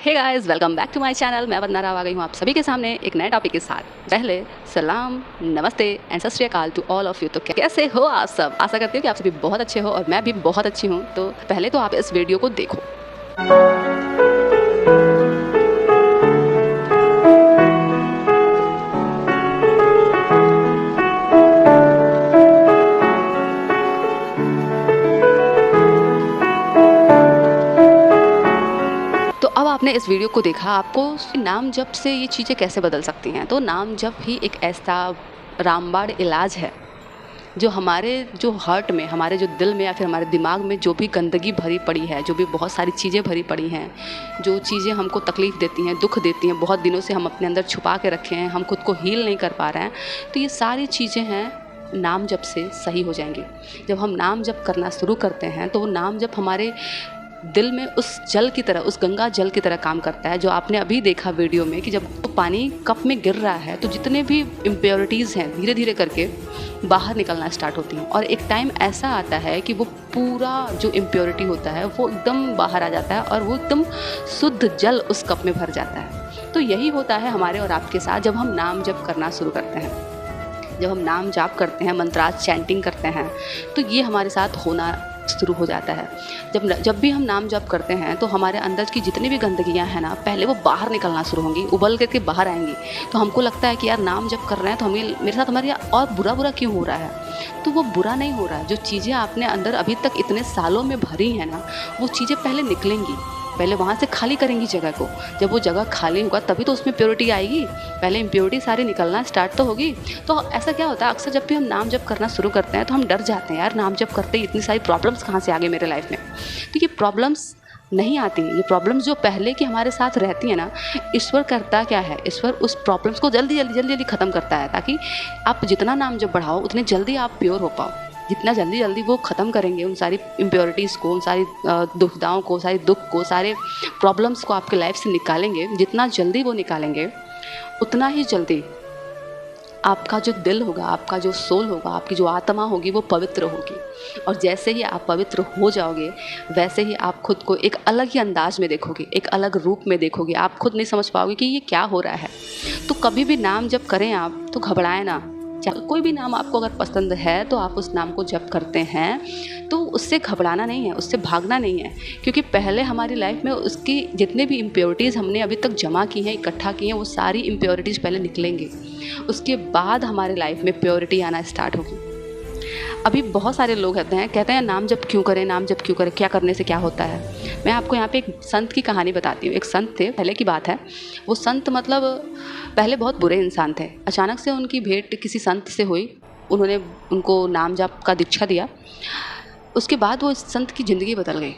Hey guys, welcome back to my channel. मैं वंदना राव आ गई हूँ आप सभी के सामने एक नए टॉपिक के साथ। पहले सलाम, नमस्ते एंड सत श्री अकाल टू ऑल ऑफ यू। तो कैसे हो आप सब? आशा करती हूँ कि आप सभी बहुत अच्छे हो और मैं भी बहुत अच्छी हूँ। तो पहले तो आप इस वीडियो को देखो। तो अब आपने इस वीडियो को देखा, आपको नाम जप से ये चीज़ें कैसे बदल सकती हैं। तो नाम जप ही एक ऐसा रामबाण इलाज है जो हमारे हार्ट में, हमारे जो दिल में या फिर हमारे दिमाग में जो भी गंदगी भरी पड़ी है, जो भी बहुत सारी चीज़ें भरी पड़ी हैं, जो चीज़ें हमको तकलीफ़ देती हैं, दुख देती हैं, बहुत दिनों से हम अपने अंदर छुपा के रखे हैं, हम खुद को हील नहीं कर पा रहे हैं, तो ये सारी चीज़ें हैं नाम जप से सही हो जाएंगी। जब हम नाम जप करना शुरू करते हैं तो वो नाम जप हमारे दिल में उस जल की तरह, उस गंगा जल की तरह काम करता है। जो आपने अभी देखा वीडियो में कि जब तो पानी कप में गिर रहा है तो जितने भी इम्प्योरिटीज़ हैं धीरे धीरे करके बाहर निकलना स्टार्ट होती हैं, और एक टाइम ऐसा आता है कि वो पूरा जो इम्प्योरिटी होता है वो एकदम बाहर आ जाता है और वो एकदम शुद्ध जल उस कप में भर जाता है। तो यही होता है हमारे और आपके साथ जब हम नाम जप करना शुरू करते हैं। जब हम नाम जाप करते हैं, मंत्राज चैंटिंग करते हैं, तो ये हमारे साथ होना शुरू हो जाता है। जब भी हम नाम जप करते हैं तो हमारे अंदर की जितनी भी गंदगियां हैं ना, पहले वो बाहर निकलना शुरू होंगी, उबल करके बाहर आएंगी। तो हमको लगता है कि यार नाम जप कर रहे हैं तो हमें, मेरे साथ हमारे और बुरा क्यों हो रहा है। तो वो बुरा नहीं हो रहा है। जो चीज़ें आपने अंदर अभी तक इतने सालों में भरी हैं ना, वो चीज़ें पहले निकलेंगी। पहले वहाँ से खाली करेंगी जगह को। जब वो जगह खाली होगा तभी तो उसमें प्योरिटी आएगी। पहले इम्प्योरिटी सारी निकलना स्टार्ट तो होगी। तो ऐसा क्या होता है, अक्सर जब भी हम नाम जप करना शुरू करते हैं तो हम डर जाते हैं, यार नाम जप करते ही इतनी सारी प्रॉब्लम्स कहाँ से आ गई मेरे लाइफ में। तो ये प्रॉब्लम्स नहीं आती। ये प्रॉब्लम्स जो पहले की हमारे साथ रहती है ना, ईश्वर करता क्या है, ईश्वर उस प्रॉब्लम्स को जल्दी ख़त्म करता है, ताकि आप जितना नाम जप बढ़ाओ उतने जल्दी आप प्योर हो पाओ। जितना जल्दी वो ख़त्म करेंगे उन सारी इम्प्योरिटीज़ को, उन सारी दुविधाओं को, सारी दुख को, सारे प्रॉब्लम्स को आपके लाइफ से निकालेंगे, जितना जल्दी वो निकालेंगे उतना ही जल्दी आपका जो दिल होगा, आपका जो सोल होगा, आपकी जो आत्मा होगी वो पवित्र होगी। और जैसे ही आप पवित्र हो जाओगे वैसे ही आप खुद को एक अलग ही अंदाज में देखोगे, एक अलग रूप में देखोगे। आप खुद नहीं समझ पाओगे कि ये क्या हो रहा है। तो कभी भी नाम जप करें आप तो घबराएं ना। कोई भी नाम आपको अगर पसंद है तो आप उस नाम को जप करते हैं तो उससे घबराना नहीं है, उससे भागना नहीं है। क्योंकि पहले हमारी लाइफ में उसकी जितने भी इम्प्योरिटीज़ हमने अभी तक जमा की हैं, इकट्ठा की हैं, वो सारी इम्प्योरिटीज़ पहले निकलेंगी। उसके बाद हमारे लाइफ में प्योरिटी आना स्टार्ट होगी। अभी बहुत सारे लोग कहते हैं नाम जप क्यों करें, नाम जप क्यों करें, क्या करने से क्या होता है। मैं आपको यहाँ पे एक संत की कहानी बताती हूँ। एक संत थे, पहले की बात है। वो संत मतलब पहले बहुत बुरे इंसान थे। अचानक से उनकी भेंट किसी संत से हुई, उन्होंने उनको नाम जप का दीक्षा दिया। उसके बाद वो संत की ज़िंदगी बदल गई।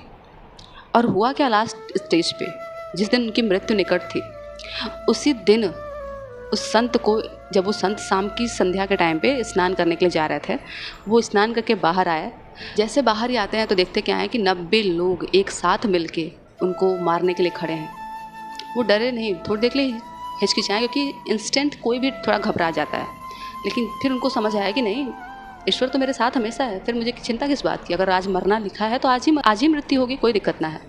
और हुआ क्या, लास्ट स्टेज पे जिस दिन उनकी मृत्यु निकट थी, उसी दिन उस संत को, जब वो संत शाम की संध्या के टाइम पे स्नान करने के लिए जा रहे थे, वो स्नान करके बाहर आए। जैसे बाहर ही आते हैं तो देखते क्या है कि 90 लोग एक साथ मिलके उनको मारने के लिए खड़े हैं। वो डरे नहीं, थोड़ी देर के लिए हिचकिचाए, क्योंकि इंस्टेंट कोई भी थोड़ा घबरा जाता है। लेकिन फिर उनको समझ आया कि नहीं, ईश्वर तो मेरे साथ हमेशा है, फिर मुझे चिंता किस बात की। अगर आज मरना लिखा है तो आज ही मृत्यु होगी, कोई दिक्कत ना है।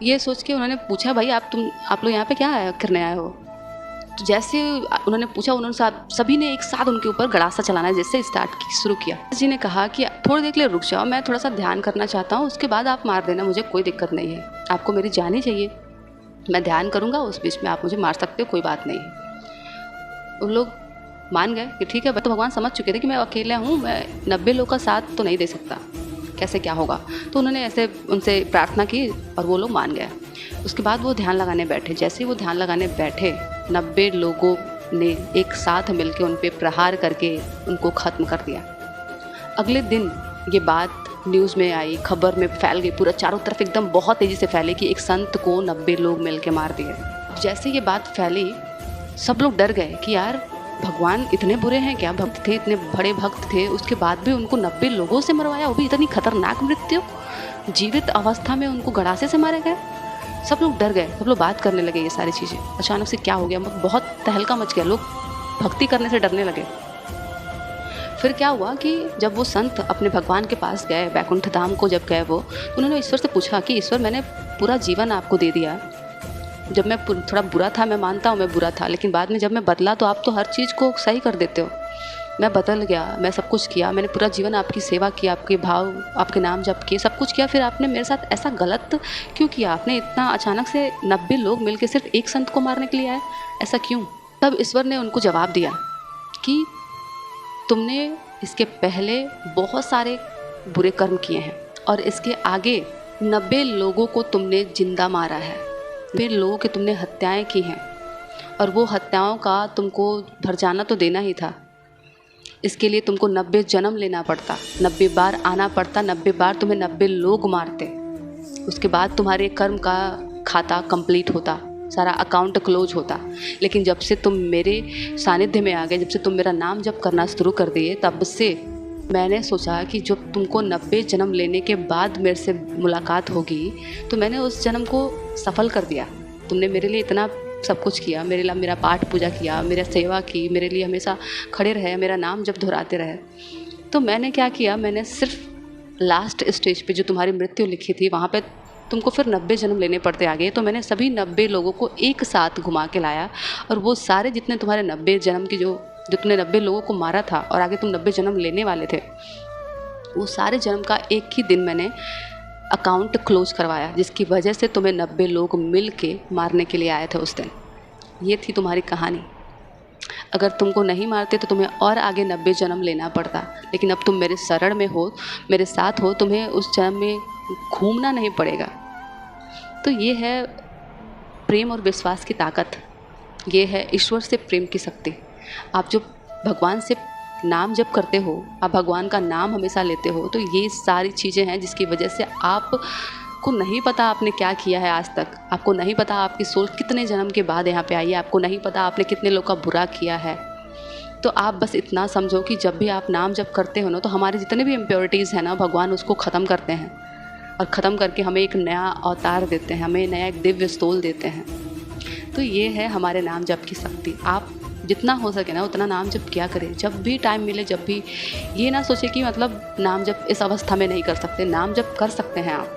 ये सोच के उन्होंने पूछा, भाई आप लोग यहाँ पे क्या करने आए हो। तो जैसे उन्होंने पूछा, उन्होंने सभी ने एक साथ उनके ऊपर गड़ासा चलाना जैसे शुरू किया। जी ने कहा कि थोड़ी देर के लिए रुक जाओ, मैं थोड़ा सा ध्यान करना चाहता हूँ, उसके बाद आप मार देना, मुझे कोई दिक्कत नहीं है। आपको मेरी जान ही चाहिए, मैं ध्यान करूँगा, उस बीच में आप मुझे मार सकते हो, कोई बात नहीं है। उन लोग मान गए कि ठीक है। तो भगवान समझ चुके थे कि मैं अकेला हूँ, मैं 90 लोग का साथ तो नहीं दे सकता, कैसे क्या होगा। तो उन्होंने ऐसे उनसे प्रार्थना की और वो लोग मान गए। उसके बाद वो ध्यान लगाने बैठे। जैसे ही वो ध्यान लगाने बैठे, 90 लोगों ने एक साथ मिलकर उन पर प्रहार करके उनको ख़त्म कर दिया। अगले दिन ये बात न्यूज़ में आई, खबर में फैल गई, पूरा चारों तरफ एकदम बहुत तेज़ी से फैली कि एक संत को 90 लोग मिल के मार दिए। जैसे ये बात फैली, सब लोग डर गए कि यार भगवान इतने बुरे हैं क्या। भक्त थे, इतने बड़े भक्त थे, उसके बाद भी उनको 90 लोगों से मरवाया, वो भी इतनी खतरनाक मृत्यु, जीवित अवस्था में उनको गड़ासे से मारे गए। सब लोग डर गए, सब लोग बात करने लगे ये सारी चीज़ें। अचानक से क्या हो गया, बहुत तहलका मच गया, लोग भक्ति करने से डरने लगे। फिर क्या हुआ कि जब वो संत अपने भगवान के पास गए, बैकुंठ धाम को जब गए वो, तो उन्होंने ईश्वर से पूछा कि ईश्वर, मैंने पूरा जीवन आपको दे दिया, जब मैं थोड़ा बुरा था, मैं मानता हूँ मैं बुरा था, लेकिन बाद में जब मैं बदला तो आप तो हर चीज़ को सही कर देते हो। मैं बदल गया, मैं सब कुछ किया, मैंने पूरा जीवन आपकी सेवा की, आपके भाव, आपके नाम जप किए, सब कुछ किया, फिर आपने मेरे साथ ऐसा गलत क्यों किया? आपने इतना अचानक से 90 लोग मिलकर सिर्फ एक संत को मारने के लिए आए, ऐसा क्यों? तब ईश्वर ने उनको जवाब दिया कि तुमने इसके पहले बहुत सारे बुरे कर्म किए हैं और इसके आगे 90 लोगों को तुमने जिंदा मारा है, 90 लोगों की तुमने हत्याएं की हैं और वो हत्याओं का तुमको भरजाना तो देना ही था। इसके लिए तुमको 90 जन्म लेना पड़ता, 90 बार आना पड़ता, 90 बार तुम्हें 90 लोग मारते, उसके बाद तुम्हारे कर्म का खाता कंप्लीट होता, सारा अकाउंट क्लोज होता। लेकिन जब से तुम मेरे सानिध्य में आ गए, जब से तुम मेरा नाम जप करना शुरू कर दिए, तब से मैंने सोचा कि जब तुमको 90 जन्म लेने के बाद मेरे से मुलाकात होगी तो मैंने उस जन्म को सफल कर दिया। तुमने मेरे लिए इतना सब कुछ किया, मेरे लिए मेरा पाठ पूजा किया, मेरा सेवा की, मेरे लिए हमेशा खड़े रहे, मेरा नाम जब दोहराते रहे। तो मैंने क्या किया, मैंने सिर्फ लास्ट स्टेज पे जो तुम्हारी मृत्यु लिखी थी वहाँ पे तुमको फिर 90 जन्म लेने पड़ते आगे, तो मैंने सभी 90 लोगों को एक साथ घुमा के लाया और वो सारे जितने तुम्हारे 90 जन्म की जो तुमने 90 लोगों को मारा था और आगे तुम 90 जन्म लेने वाले थे, वो सारे जन्म का एक ही दिन मैंने अकाउंट क्लोज करवाया, जिसकी वजह से तुम्हें 90 लोग मिल के मारने के लिए आए थे उस दिन। ये थी तुम्हारी कहानी। अगर तुमको नहीं मारते तो तुम्हें और आगे 90 जन्म लेना पड़ता, लेकिन अब तुम मेरे शरण में हो, मेरे साथ हो, तुम्हें उस जन्म में घूमना नहीं पड़ेगा। तो ये है प्रेम और विश्वास की ताकत, ये है ईश्वर से प्रेम की शक्ति। आप जो भगवान से नाम जप करते हो, आप भगवान का नाम हमेशा लेते हो, तो ये सारी चीज़ें हैं जिसकी वजह से आपको नहीं पता आपने क्या किया है आज तक, आपको नहीं पता आपकी सोल कितने जन्म के बाद यहाँ पे आई है, आपको नहीं पता आपने कितने लोग का बुरा किया है। तो आप बस इतना समझो कि जब भी आप नाम जप करते हो ना, तो हमारे जितने भी इम्प्योरिटीज़ हैं ना, भगवान उसको ख़त्म करते हैं और ख़त्म करके हमें एक नया अवतार देते हैं, हमें नया एक दिव्य स्तोल देते हैं। तो ये है हमारे नाम जप की शक्ति। आप जितना हो सके ना उतना नाम जप किया करें, जब भी टाइम मिले, जब भी। ये ना सोचे कि मतलब नाम जप इस अवस्था में नहीं कर सकते, नाम जप कर सकते हैं आप,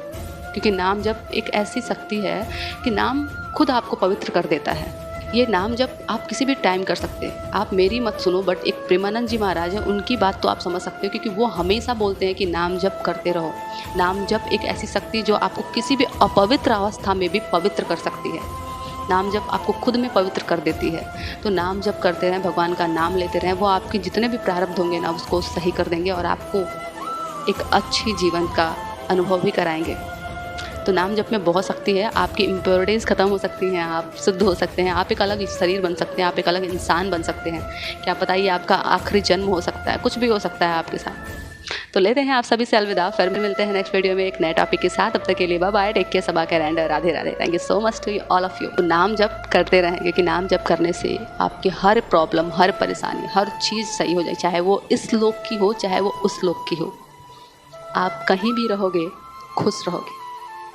क्योंकि नाम जप एक ऐसी शक्ति है कि नाम खुद आपको पवित्र कर देता है। ये नाम जप आप किसी भी टाइम कर सकते हैं। आप मेरी मत सुनो, बट एक प्रेमानंद जी महाराज है, उनकी बात तो आप समझ सकते हो, क्योंकि वो हमेशा बोलते हैं कि नाम जप करते रहो। नाम जप एक ऐसी शक्ति जो आपको किसी भी अपवित्र अवस्था में भी पवित्र कर सकती है। नाम जप आपको खुद में पवित्र कर देती है। तो नाम जप करते रहें, भगवान का नाम लेते रहें, वो आपके जितने भी प्रारब्ध होंगे ना उसको सही कर देंगे और आपको एक अच्छी जीवन का अनुभव भी कराएंगे। तो नाम जप में बहुत शक्ति है। आपकी इम्प्योरिटीज़ ख़त्म हो सकती हैं, आप शुद्ध हो सकते हैं, आप एक अलग शरीर बन सकते हैं, आप एक अलग इंसान बन सकते हैं। क्या पता ये आपका आखिरी जन्म हो सकता है, कुछ भी हो सकता है आपके साथ। तो लेते हैं आप सभी से अलविदा, फिर मिलते हैं नेक्स्ट वीडियो में एक नए टॉपिक के साथ। तब तक के लिए बाय बाय, टेक केयर, सबा care and Radhe Radhe. Thank you so much to all of you. तो नाम जप करते रहें, क्योंकि नाम जप करने से आपकी हर प्रॉब्लम, हर परेशानी, हर चीज़ सही हो जाए, चाहे वो इस लोक की हो, चाहे वो उस लोक की हो। आप कहीं भी रहोगे खुश रहोगे।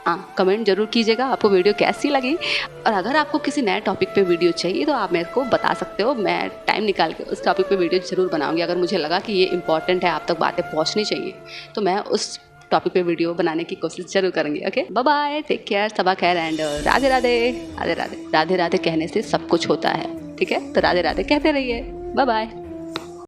हाँ, कमेंट जरूर कीजिएगा आपको वीडियो कैसी लगी, और अगर आपको किसी नए टॉपिक पे वीडियो चाहिए तो आप मेरे को बता सकते हो। मैं टाइम निकाल के उस टॉपिक पे वीडियो ज़रूर बनाऊंगी। अगर मुझे लगा कि ये इंपॉर्टेंट है, आप तक बातें पहुंचनी चाहिए, तो मैं उस टॉपिक पे वीडियो बनाने की कोशिश जरूर करूँगी। Okay, bye bye, take care, Saba Khair and Radhe Radhe. Radhe Radhe, Radhe Radhe कहने से सब कुछ होता है, ठीक है? तो राधे राधे कहते रहिए। Bye bye.